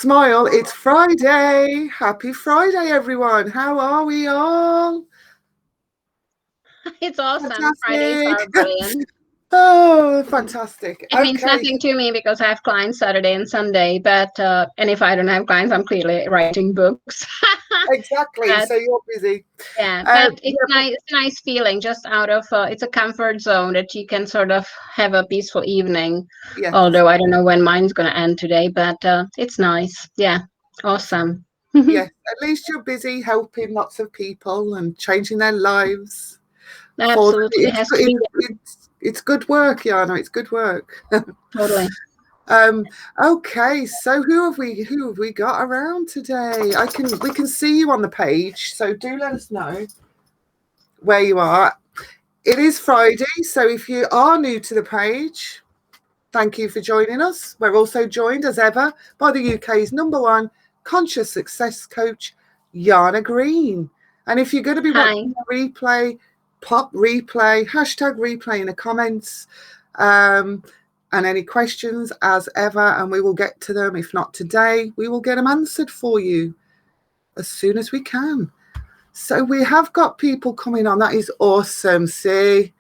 Smile, it's Friday. Happy Friday, everyone. How are we all? It's awesome. Fridays Fantastic. are brilliant. Oh, fantastic. It means Okay. nothing to me because I have clients Saturday and Sunday, but and if I don't have clients, I'm clearly writing books. Exactly. But So you're busy. yeah, Yeah, but it's nice. It's a nice feeling just out of it's a comfort zone that you can sort of have a peaceful evening. yes. Although I don't know when mine's going to end today, but it's nice. Yeah, awesome. Yes. At least you're busy helping lots of people and changing their lives for them. Absolutely, it has to be It's good work, Jana. It's good work. totally. Okay, so who have we got around today? We can see you on the page, so do let us know where you are. It is Friday, so if you are new to the page, thank you for joining us. We're also joined as ever by the UK's #1 conscious success coach, Jana Green. And if you're going to be watching a replay, pop replay, #replay in the comments. And any questions as ever, and we will get to them. If not today, we will get them answered for you as soon as we can. So we have got people coming on. That is awesome. See,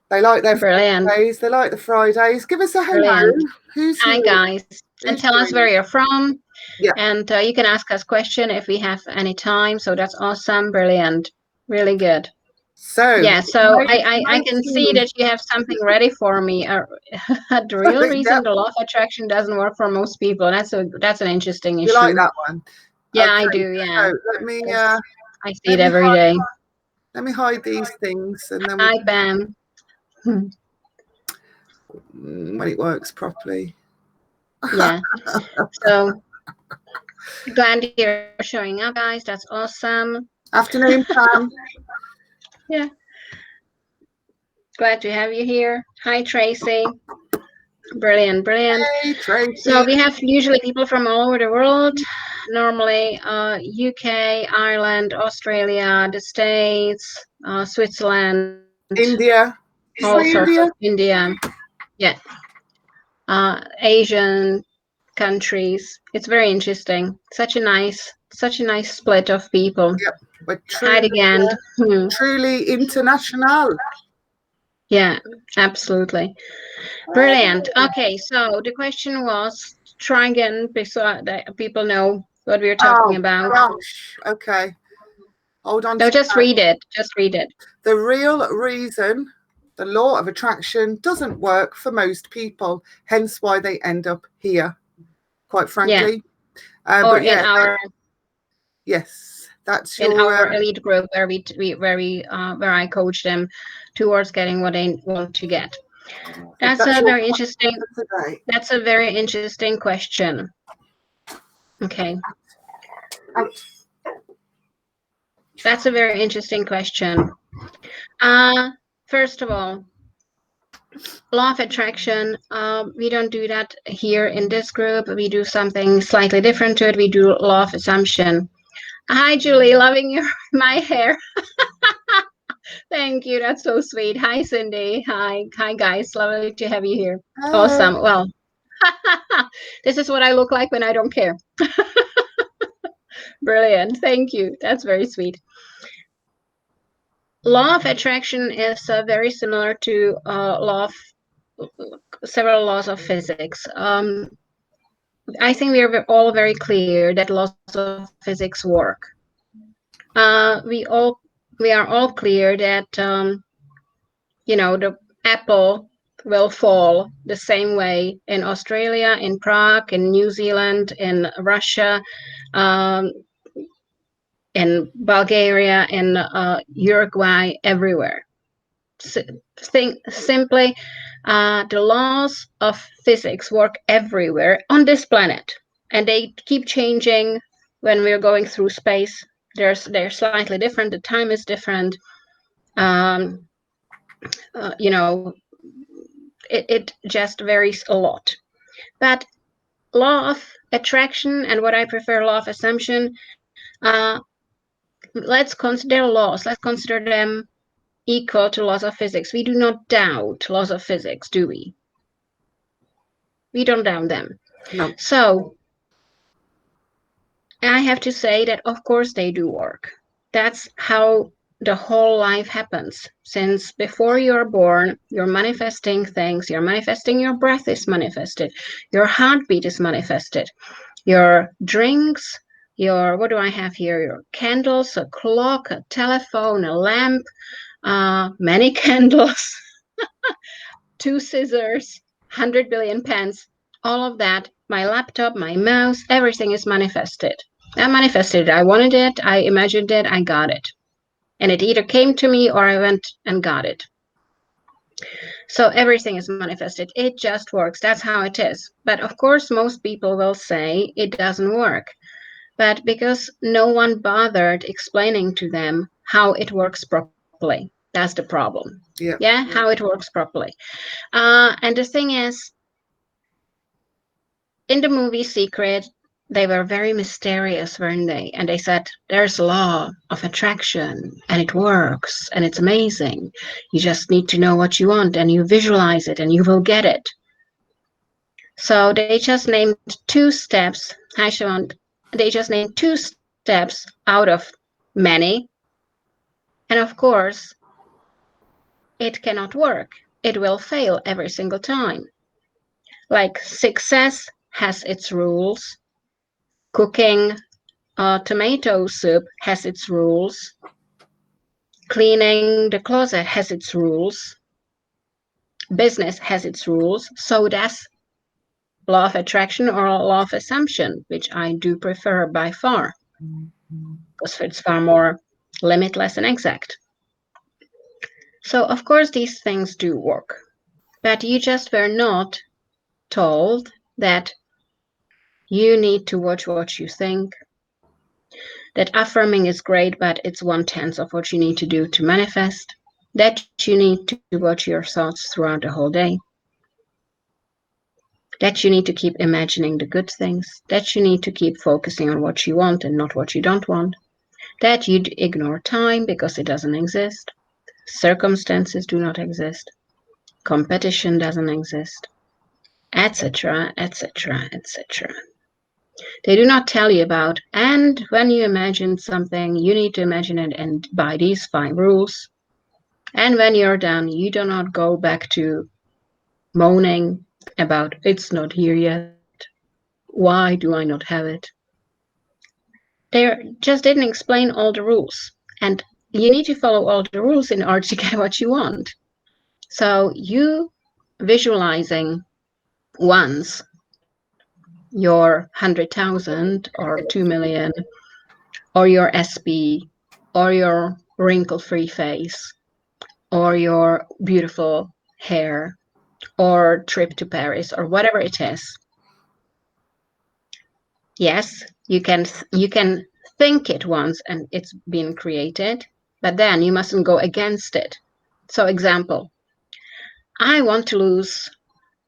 they like their Fridays. They like the Fridays. Give us a hello. Brilliant. Who's Hi, here? guys. And tell us where you're from. Yeah. And you can ask us question if we have any time. So that's awesome. Brilliant. Really good. So yeah, so I can see that you have something ready for me. The real reason the law of attraction doesn't work for most people. That's an interesting issue. You like that one? Yeah, okay. I do. Yeah. So let me. I see it every day. Let me hide these things, and then hi, Pam. When it works properly. Yeah. So glad you're showing up, guys. That's awesome. Afternoon, Pam. Yeah. Glad to have you here. Hi, Tracy. Brilliant, brilliant. Hey, Tracy. So we have usually people from all over the world. Normally, UK, Ireland, Australia, the States, Switzerland, India. all sorts of India. Yeah. Asian countries. It's very interesting. Such a nice split of people. Yep. But Hi again. Truly international. Yeah, absolutely. Brilliant. Okay, so the question was, try again so that people know what we're talking about. Gosh. Okay. Hold on. No, just read it. Just read it. The real reason the law of attraction doesn't work for most people, hence why they end up here, quite frankly. Yeah. Or in our yes, that's in our elite group where I coach them towards getting what they want to get. That's a very interesting. That's a very interesting question. Okay. That's a very interesting question. First of all, law of attraction, we don't do that here in this group. We do something slightly different to it. We do law of assumption. Hi, Julie, loving my hair. Thank you. That's so sweet. Hi, Cindy. Hi, guys. Lovely to have you here. Hello. Awesome. Well, this is what I look like when I don't care. Brilliant. Thank you. That's very sweet. Law of attraction is very similar to several laws of physics. I think we are all very clear that laws of physics work. We are all clear that the apple will fall the same way in Australia, in Prague, in New Zealand, in Russia, in Bulgaria, in Uruguay, everywhere. Simply, the laws of physics work everywhere on this planet, and they keep changing when we're going through space. They're slightly different. The time is different. It just varies a lot. But law of attraction and what I prefer, law of assumption, let's consider laws. Let's consider them equal to laws of physics. We do not doubt laws of physics, do we? We don't doubt them. No. So I have to say that, of course, they do work. That's how the whole life happens. Since before you're born, you're manifesting things, you're manifesting, your breath is manifested, your heartbeat is manifested, your drinks, what do I have here? Your candles, a clock, a telephone, a lamp, many candles, two scissors, 100 billion pens, all of that, my laptop, my mouse, everything is manifested. I manifested it. I wanted it, I imagined it, I got it. And it either came to me or I went and got it. So everything is manifested. It just works. That's how it is. But of course, most people will say it doesn't work. But because no one bothered explaining to them how it works properly, that's the problem. Yeah, how it works properly. And the thing is, in the movie Secret, they were very mysterious, weren't they? And they said, there's a law of attraction and it works and it's amazing. You just need to know what you want and you visualize it and you will get it. So they just named two steps. They just named two steps out of many. And of course, it cannot work. It will fail every single time. Like success has its rules. Cooking tomato soup has its rules. Cleaning the closet has its rules. Business has its rules. So does law of attraction or law of assumption, which I do prefer by far, because it's far more limitless and exact. So, of course, these things do work. But you just were not told that you need to watch what you think, that affirming is great, but it's 1/10 of what you need to do to manifest, that you need to watch your thoughts throughout the whole day, that you need to keep imagining the good things, that you need to keep focusing on what you want and not what you don't want, that you ignore time because it doesn't exist, circumstances do not exist, competition doesn't exist, etc., etc., etc. They do not tell you about, and when you imagine something, you need to imagine it and by these 5 rules. And when you're done, you do not go back to moaning about it's not here yet. Why do I not have it? They just didn't explain all the rules. And you need to follow all the rules in order to get what you want. So you visualizing once your 100,000 or 2 million or your SB or your wrinkle-free face or your beautiful hair or trip to Paris or whatever it is. Yes, you can think it once and it's been created, but then you mustn't go against it. So example, I want to lose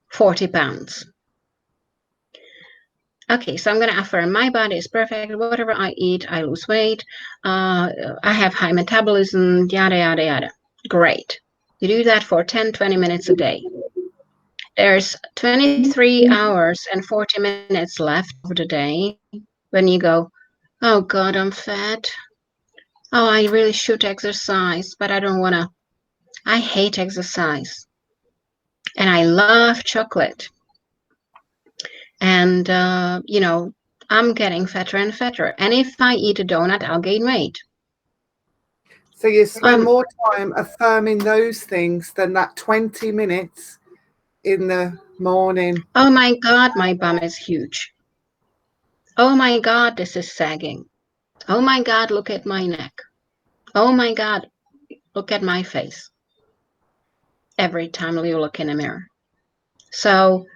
40 pounds. Okay, so I'm going to affirm my body is perfect. Whatever I eat, I lose weight. I have high metabolism, yada, yada, yada. Great. You do that for 10, 20 minutes a day. There's 23 hours and 40 minutes left of the day when you go, oh God, I'm fat. Oh, I really should exercise, but I don't want to. I hate exercise. And I love chocolate. And, I'm getting fatter and fatter. And if I eat a donut, I'll gain weight. So you spend more time affirming those things than that 20 minutes in the morning. Oh my God, my bum is huge. Oh my God, this is sagging. Oh my God, look at my neck. Oh my God, look at my face. Every time you look in a mirror. So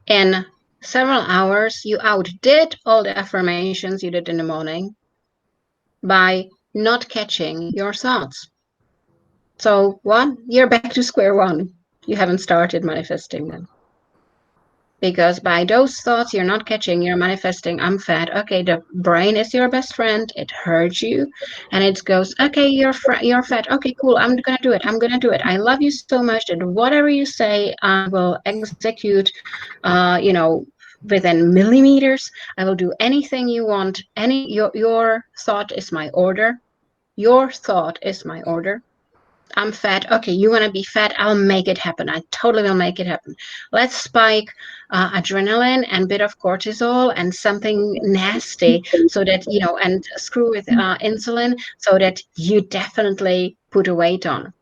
in several hours, you outdid all the affirmations you did in the morning by not catching your thoughts. So what? You're back to square one. You haven't started manifesting them. Because by those thoughts you're not catching, you're manifesting, I'm fat. Okay, the brain is your best friend. It heard you and it goes, okay, you're fat. Okay, cool. I'm going to do it. I'm going to do it. I love you so much that whatever you say, I will execute, within millimeters. I will do anything you want. Your thought is my order. Your thought is my order. I'm fat. Okay, you want to be fat? I'll make it happen. I totally will make it happen. Let's spike adrenaline and bit of cortisol and something nasty so that, and screw with insulin so that you definitely put a weight on.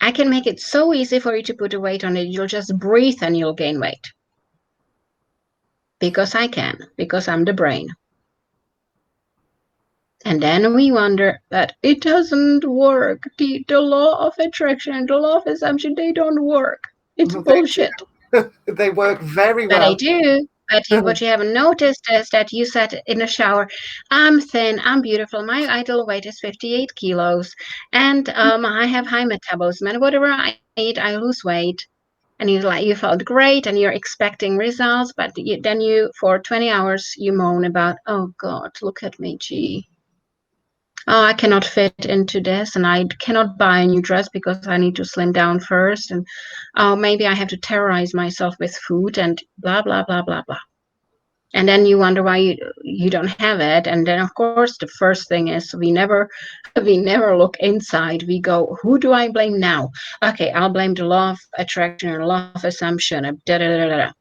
I can make it so easy for you to put a weight on it. You'll just breathe and you'll gain weight. Because I can, because I'm the brain. And then we wonder that it doesn't work. The law of attraction, the law of assumption, they don't work. It's bullshit. They work very well. But they do. But what you haven't noticed is that you said in the shower, I'm thin, I'm beautiful, my ideal weight is 58 kilos, and I have high metabolism, and whatever I eat, I lose weight. And you felt great, and you're expecting results, but then you, for 20 hours, you moan about, oh God, look at me, gee. Oh, I cannot fit into this, and I cannot buy a new dress because I need to slim down first, and oh, maybe I have to terrorize myself with food, and blah blah blah blah blah. And then you wonder why you don't have it. And then of course the first thing is we never look inside. We go, who do I blame now? Okay, I'll blame the law of attraction or law of assumption. Da, da, da, da.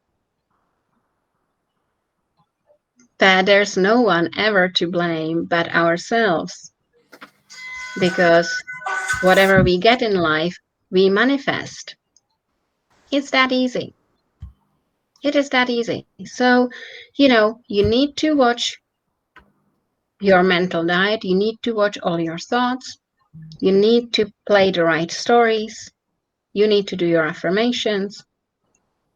But there's no one ever to blame but ourselves. Because whatever we get in life, we manifest. It's that easy. It is that easy. So, you need to watch your mental diet. You need to watch all your thoughts. You need to play the right stories. You need to do your affirmations.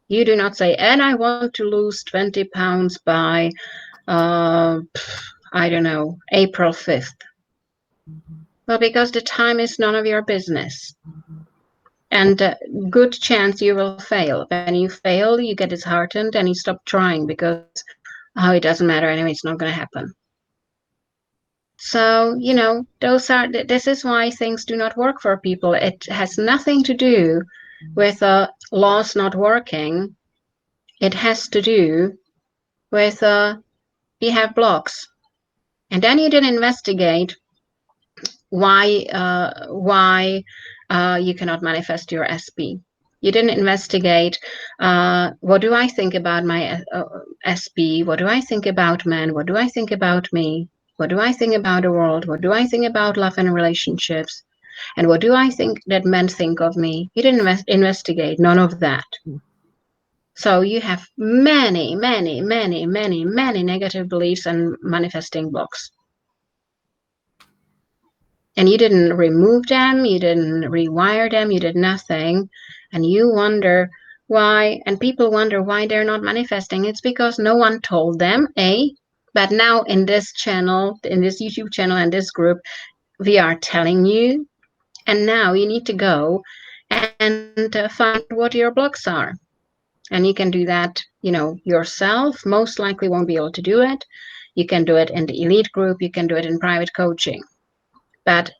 You do not say, and I want to lose 20 pounds by, I don't know, April 5th. Well, because the time is none of your business. And good chance you will fail. When you fail, you get disheartened and you stop trying because, oh, it doesn't matter anyway, it's not going to happen. So, this is why things do not work for people. It has nothing to do with laws not working. It has to do with we have blocks. And then you didn't investigate why you cannot manifest your SP. You didn't investigate what do I think about my SP? What do I think about men? What do I think about me? What do I think about the world? What do I think about love and relationships? And what do I think that men think of me? You didn't investigate none of that. So you have many, many, many, many, many negative beliefs and manifesting blocks. And you didn't remove them, you didn't rewire them, you did nothing. And you wonder why, and people wonder why they're not manifesting. It's because no one told them, but now in this channel, in this YouTube channel and this group, we are telling you. And now you need to go and find what your blocks are. And you can do that, yourself. Most likely won't be able to do it. You can do it in the elite group. You can do it in private coaching. But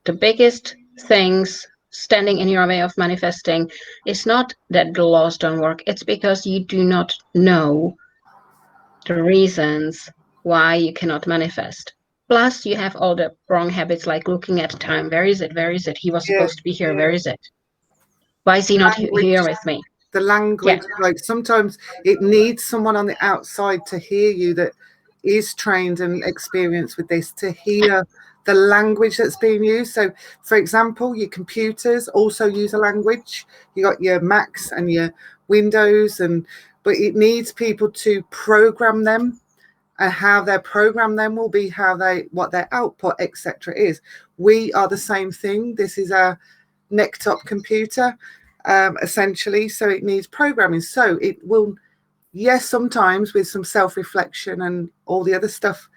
the biggest things standing in your way of manifesting is not that the laws don't work. It's because you do not know the reasons why you cannot manifest. Plus, you have all the wrong habits, like looking at time. Where is it? Where is it? He was supposed to be here. Where is it? Why is he not here with me? The language, like sometimes it needs someone on the outside to hear you that is trained and experienced with this, to hear the language that's being used. So, for example, your computers also use a language. You got your Macs and your Windows, but it needs people to program them, and how they program them will be what their output, etc. is. We are the same thing. This is our neck-top computer, essentially. So it needs programming. So it will, yes, sometimes with some self-reflection and all the other stuff,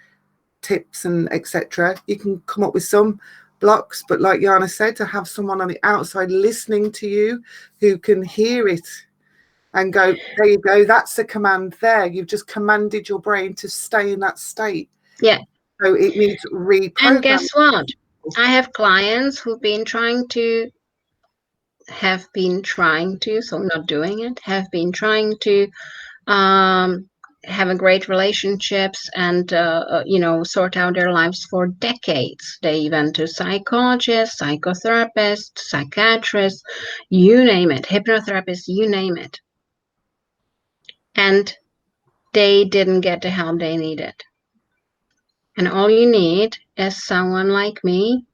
tips and etc., you can come up with some blocks. But like Jana said, to have someone on the outside listening to you who can hear it and go, there you go, that's the command there. You've just commanded your brain to stay in that state. Yeah. So it needs reprogramming. And guess what? I have clients who've been trying to, so not doing it, have been trying to having great relationships and sort out their lives for decades. They went to psychologists, psychotherapists, psychiatrists, you name it, hypnotherapists, you name it, and they didn't get the help they needed. And all you need is someone like me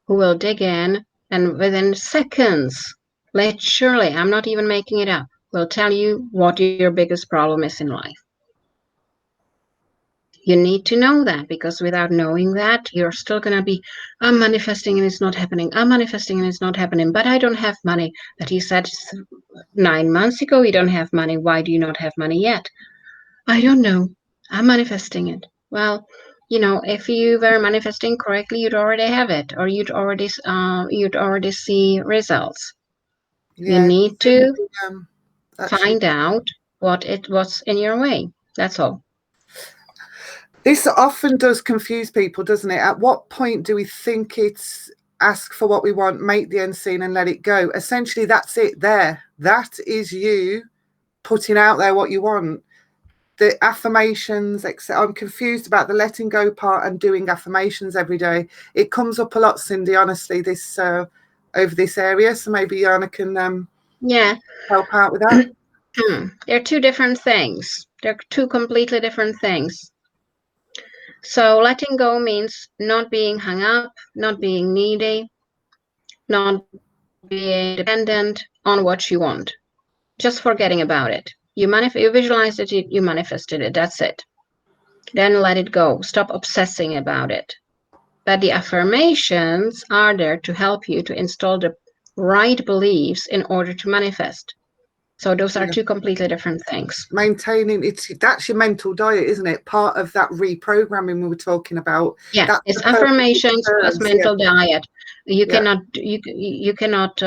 who will dig in and within seconds, literally, I'm not even making it up, will tell you what your biggest problem is in life. You need to know that, because without knowing that, you're still going to be, I'm manifesting and it's not happening. I'm manifesting and it's not happening, but I don't have money. But you said 9 months ago you don't have money. Why do you not have money yet? I don't know. I'm manifesting it. Well, if you were manifesting correctly, you'd already have it, or you'd already see results. You need to find out what's in your way. That's all. This often does confuse people, doesn't it? At what point do we think it's ask for what we want, make the end scene and let it go? Essentially, that's it there. That is you putting out there what you want. The affirmations, I'm confused about the letting go part and doing affirmations every day. It comes up a lot, Cindy, honestly, this over this area. So maybe Jana can help out with that. They're two different things. They're two completely different things. So letting go means not being hung up, not being needy, not being dependent on what you want. Just forgetting about it. You visualized it, you manifested it, that's it. Then let it go. Stop obsessing about it. But the affirmations are there to help you to install the right beliefs in order to manifest. So those are two completely different things. Maintaining that's your mental diet, isn't it? Part of that reprogramming we were talking about. Yeah, it's affirmations plus mental diet. You cannot, the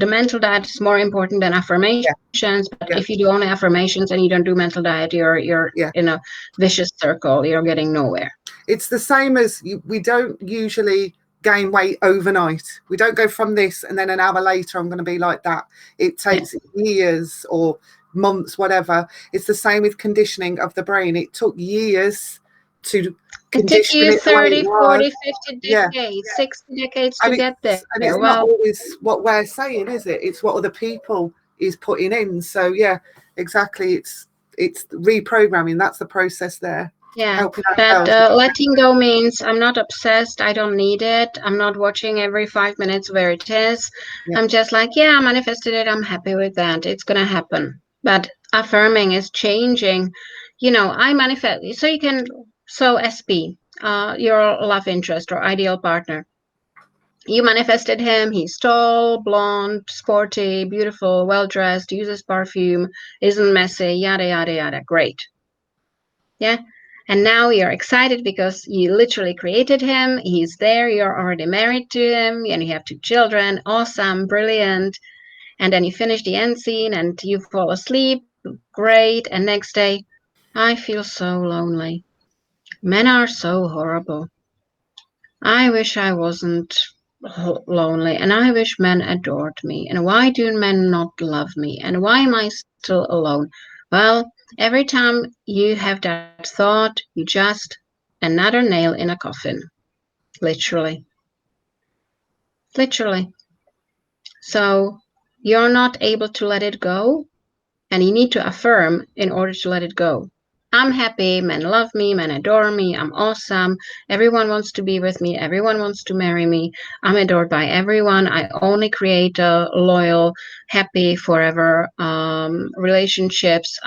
mental diet is more important than affirmations, but if you do only affirmations and you don't do mental diet, you're in a vicious circle, you're getting nowhere. It's the same as we don't usually gain weight overnight. We don't go from this and then an hour later I'm going to be like that. It takes years or months, whatever. It's the same with conditioning of the brain. It took years to condition it. It took you 30, 40, 50 decades, 60 decades to get there. And it's not always what we're saying, is it? It's what other people is putting in. So yeah, exactly. It's reprogramming. That's the process there. Yeah, but letting go means I'm not obsessed. I don't need it. I'm not watching every 5 minutes where it is. I'm just like, I manifested it. I'm happy with that. It's going to happen. But affirming is changing. I manifest. So SP, your love interest or ideal partner. You manifested him. He's tall, blonde, sporty, beautiful, well-dressed, uses perfume, isn't messy, yada, yada, yada. Great. Yeah. And now you're excited because you literally created him. He's there. You're already married to him and you have 2 children. Awesome. Brilliant. And then you finish the end scene and you fall asleep. Great. And next day, I feel so lonely. Men are so horrible. I wish I wasn't lonely. And I wish men adored me. And why do men not love me? And why am I still alone? Well, every time you have that thought, you just another nail in a coffin. Literally. Literally. So you're not able to let it go, and you need to affirm in order to let it go. I'm happy, men love me, men adore me, I'm awesome, everyone wants to be with me, everyone wants to marry me, I'm adored by everyone, I only create loyal, happy, forever relationships,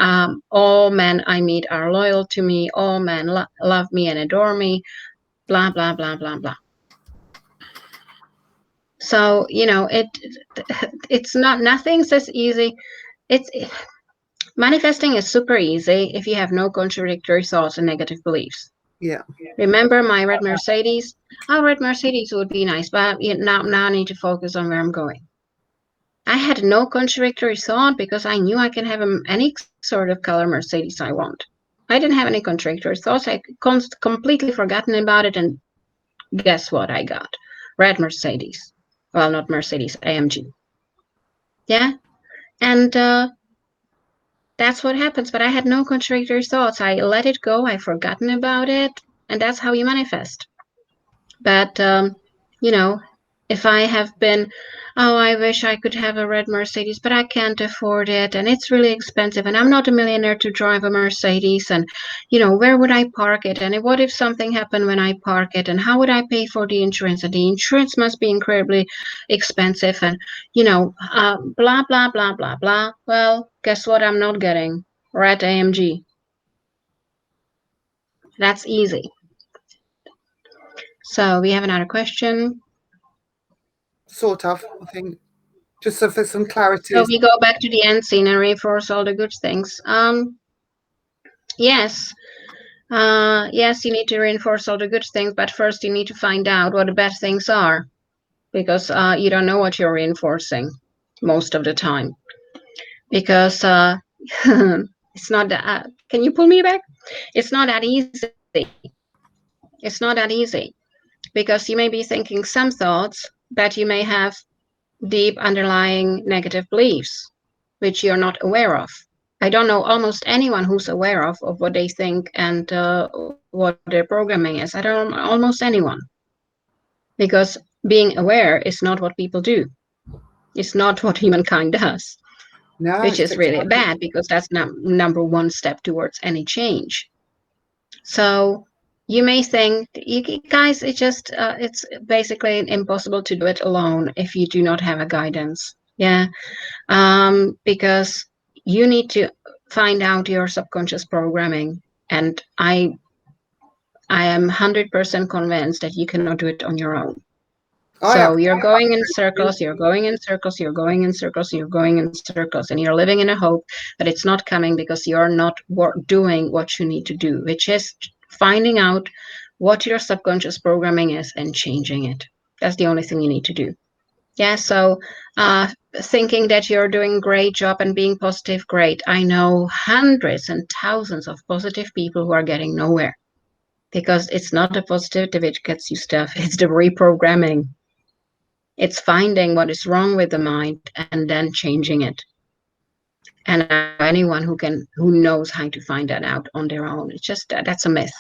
all men I meet are loyal to me, all men love me and adore me, blah, blah, blah, blah, blah. So, it's nothing's as easy. Manifesting is super easy if you have no contradictory thoughts and negative beliefs. Yeah. Remember my red Mercedes? Oh, red Mercedes would be nice, but now I need to focus on where I'm going. I had no contradictory thought because I knew I can have any sort of color Mercedes I want. I didn't have any contradictory thoughts. I completely forgotten about it, and guess what I got? Red Mercedes. Well, not Mercedes, AMG. Yeah? And That's what happens. But I had no contradictory thoughts. I let it go. I've forgotten about it. And that's how you manifest. But, you know, if I have been, oh, I wish I could have a red Mercedes, but I can't afford it. And it's really expensive. And I'm not a millionaire to drive a Mercedes. And, where would I park it? And what if something happened when I park it? And how would I pay for the insurance? And the insurance must be incredibly expensive. And, blah, blah, blah, blah, blah. Well, guess what? I'm not getting red AMG. That's easy. So we have another question. Sort of, I think. Just so for some clarity. So we go back to the end scene and reinforce all the good things. Yes. Yes, you need to reinforce all the good things, but first you need to find out what the bad things are, because you don't know what you're reinforcing most of the time. Because it's not that. Can you pull me back? It's not that easy. It's not that easy, because you may be thinking some thoughts, but you may have deep underlying negative beliefs, which you're not aware of. I don't know almost anyone who's aware of what they think and what their programming is. I don't know almost anyone. Because being aware is not what people do. It's not what humankind does, No, which is really bad, because that's number one step towards any change. So you may think, you guys, it's basically impossible to do it alone if you do not have a guidance. Yeah. Because you need to find out your subconscious programming. And I am 100% convinced that you cannot do it on your own. So you're going in circles, you're going in circles, you're going in circles, you're going in circles, and you're living in a hope that it's not coming because you're not doing what you need to do, which is finding out what your subconscious programming is and changing it. That's the only thing you need to do. Yeah, so thinking that you're doing a great job and being positive, great. I know hundreds and thousands of positive people who are getting nowhere, because it's not the positivity which gets you stuff, it's the reprogramming. It's finding what is wrong with the mind and then changing it. And I know anyone who knows how to find that out on their own. It's just that's a myth.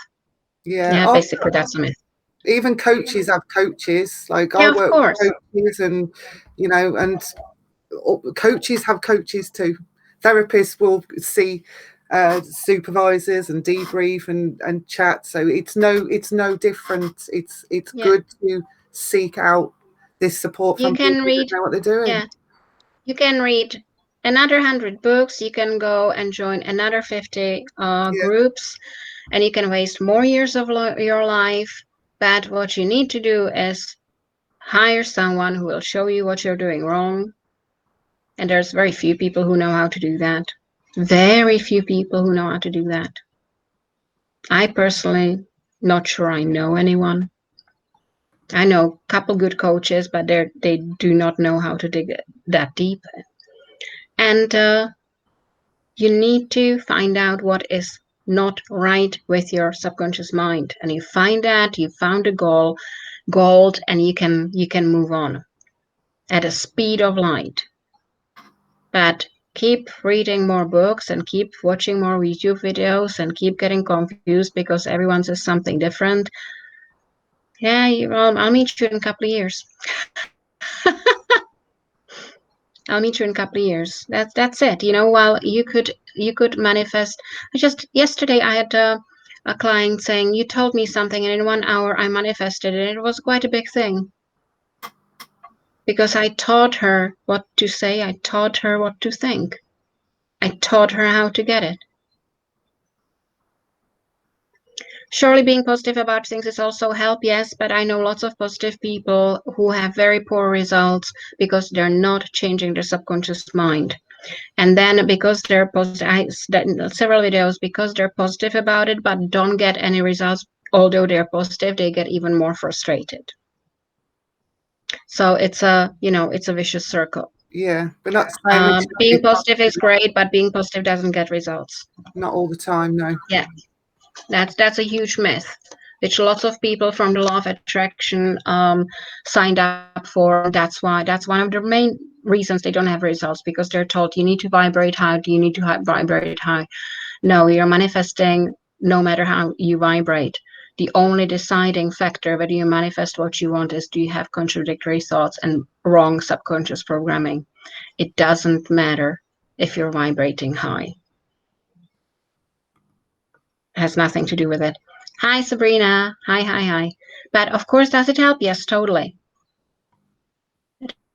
Yeah, basically that's a myth. Even coaches have coaches. Like I work with coaches, and and coaches have coaches too. Therapists will see supervisors and debrief and chat. So it's no different. It's good to seek out this support from people who know what they're doing. Yeah, you can read another 100 books. You can go and join another 50 groups, and you can waste more years of your life. But what you need to do is hire someone who will show you what you're doing wrong. And there's very few people who know how to do that. Very few people who know how to do that. I personally not sure I know anyone. I know a couple good coaches, but they do not know how to dig that deep. And you need to find out what is not right with your subconscious mind. And you find that, you found a gold, and you can move on at a speed of light. But keep reading more books and keep watching more YouTube videos and keep getting confused because everyone says something different. Yeah, I'll meet you in a couple of years. I'll meet you in a couple of years. That's it. While you could manifest. Yesterday I had a client saying, you told me something and in 1 hour I manifested it. It was quite a big thing. Because I taught her what to say. I taught her what to think. I taught her how to get it. Surely being positive about things is also help, yes, but I know lots of positive people who have very poor results because they're not changing their subconscious mind. And then because they're positive, several videos, because they're positive about it, but don't get any results, although they're positive, they get even more frustrated. So it's a vicious circle. Yeah, but not being positive is great, but being positive doesn't get results. Not all the time, no. Yeah, that's a huge myth. which lots of people from the law of attraction signed up for, and that's one of the main reasons they don't have results, because they're told you need to vibrate high. Do you need to vibrate high? No, you're manifesting no matter how you vibrate. The only deciding factor whether you manifest what you want is, do you have contradictory thoughts and wrong subconscious programming? It doesn't matter if you're vibrating high. It has nothing to do with it. Hi, Sabrina. Hi. But of course, does it help? Yes, totally.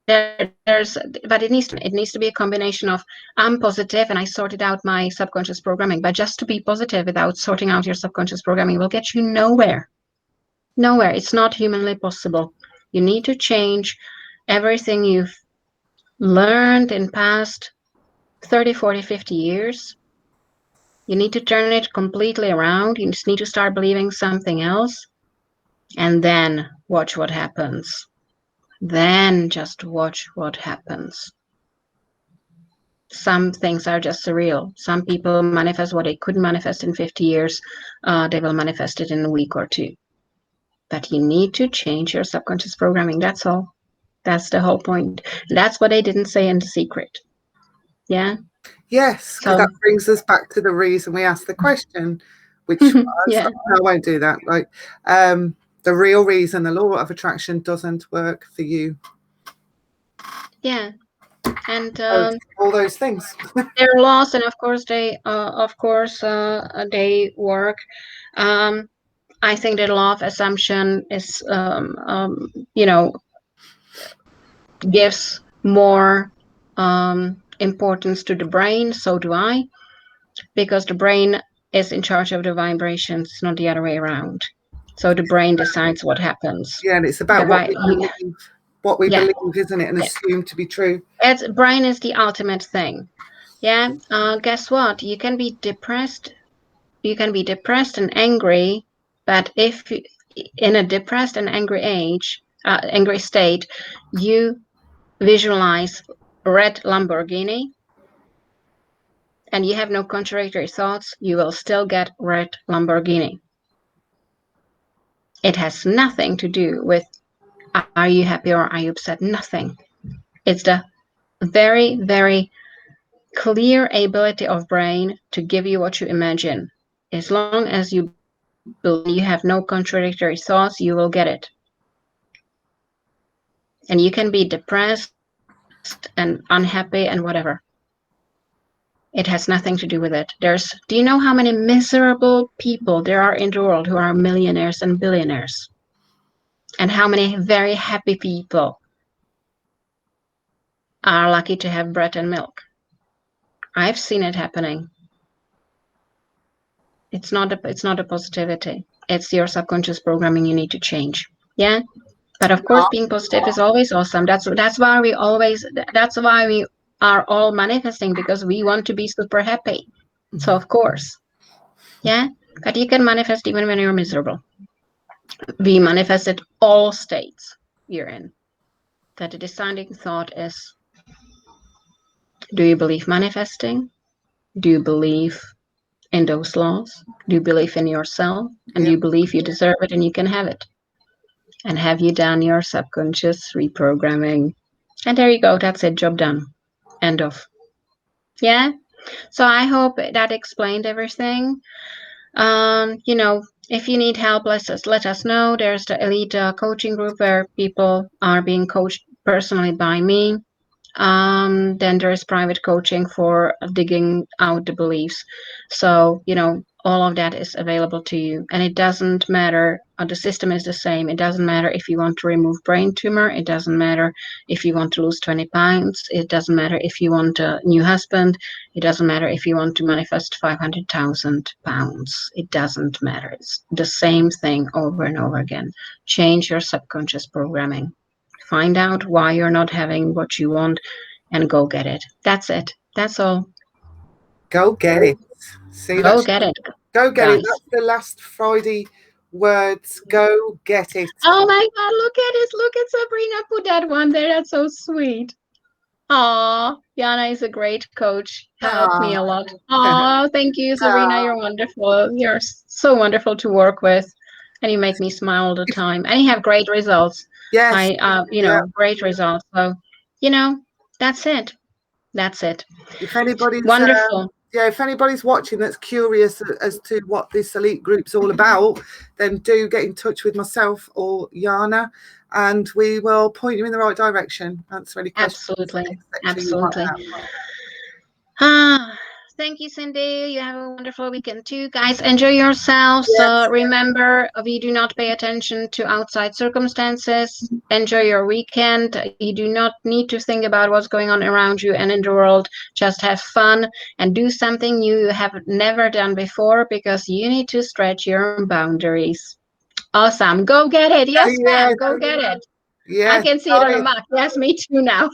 But it needs to be a combination of, I'm positive and I sorted out my subconscious programming. But just to be positive without sorting out your subconscious programming will get you nowhere. Nowhere. It's not humanly possible. You need to change everything you've learned in past 30, 40, 50 years. You need to turn it completely around. You just need to start believing something else, and then watch what happens. Then just watch what happens. Some things are just surreal. Some people manifest what they couldn't manifest in 50 years. They will manifest it in a week or two. But you need to change your subconscious programming. That's all. That's the whole point. That's what they didn't say in The Secret. Yeah? Yes, because that brings us back to the reason we asked the question, which was, yeah. I won't do that. Like, the real reason the law of attraction doesn't work for you. Yeah. And all those things. they're lost, and of course they work. I think that law of assumption is gives more importance to the brain. So do I, because the brain is in charge of the vibrations, not the other way around. So the brain decides what happens. Yeah, and it's about what we believe, isn't it, and assume to be true. Brain is the ultimate thing. Yeah. Guess what? You can be depressed. You can be depressed and angry, but if in a depressed and angry state, you visualize red Lamborghini, and you have no contradictory thoughts, you will still get red Lamborghini. It has nothing to do with, are you happy or are you upset? Nothing. It's the very, very clear ability of brain to give you what you imagine. As long as you believe you have no contradictory thoughts, you will get it. And you can be depressed and unhappy and whatever. It has nothing to do with it. Do you know how many miserable people there are in the world who are millionaires and billionaires? And how many very happy people are lucky to have bread and milk? I've seen it happening. It's not a positivity. It's your subconscious programming you need to change. Yeah. But of course, being positive is always awesome. That's why we are all manifesting, because we want to be super happy. So of course, yeah. But you can manifest even when you're miserable. We manifest at all states you're in. That the deciding thought is: do you believe manifesting? Do you believe in those laws? Do you believe in yourself? And do you believe you deserve it and you can have it? And have you done your subconscious reprogramming? And there you go. That's it. Job done. End of. Yeah. So I hope that explained everything. If you need help, let us know. There's the elite coaching group where people are being coached personally by me. Then there is private coaching for digging out the beliefs. So, all of that is available to you. And it doesn't matter. The system is the same. It doesn't matter if you want to remove brain tumor. It doesn't matter if you want to lose 20 pounds. It doesn't matter if you want a new husband. It doesn't matter if you want to manifest 500,000 pounds. It doesn't matter. It's the same thing over and over again. Change your subconscious programming. Find out why you're not having what you want and go get it. That's it. That's all. Go get it. See, go get it. Go get it. That's the last Friday words. Go get it. Oh my God, look at it. Look at Sabrina put that one there. That's so sweet. Aw, Jana is a great coach. Helped me a lot. Oh, thank you, Sabrina. You're wonderful. You're so wonderful to work with. and you make me smile all the time, and you have great results. Yes. Great results. So, that's it. That's it. If anybody's wonderful. If anybody's watching that's curious as to what this elite group's all about, then do get in touch with myself or Jana, and we will point you in the right direction. Answer any questions. Absolutely. Thank you, Cindy. You have a wonderful weekend too, guys. Enjoy yourselves. Yes. Remember, we do not pay attention to outside circumstances. Enjoy your weekend. You do not need to think about what's going on around you and in the world. Just have fun and do something you have never done before, because you need to stretch your boundaries. Awesome. Go get it. Yes, ma'am. Go get it. Yeah. I can see it on a mug. Yes, me too now.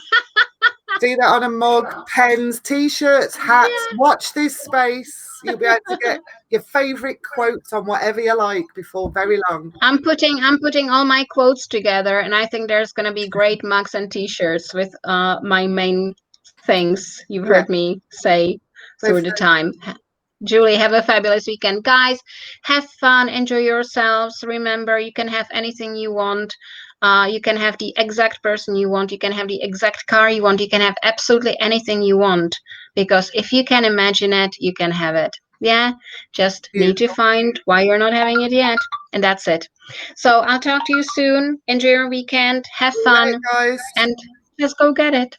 See that on a mug, pens, t-shirts, hats. Yeah. Watch this space. You'll be able to get your favorite quotes on whatever you like before very long. I'm putting all my quotes together, and I think there's going to be great mugs and t-shirts with my main things you've heard me say through the time. Julie, have a fabulous weekend. Guys, have fun, enjoy yourselves. Remember, you can have anything you want. You can have the exact person you want. You can have the exact car you want. You can have absolutely anything you want. Because if you can imagine it, you can have it. Yeah, just need to find why you're not having it yet. And that's it. So I'll talk to you soon. Enjoy your weekend. Have fun. Guys. And just go get it.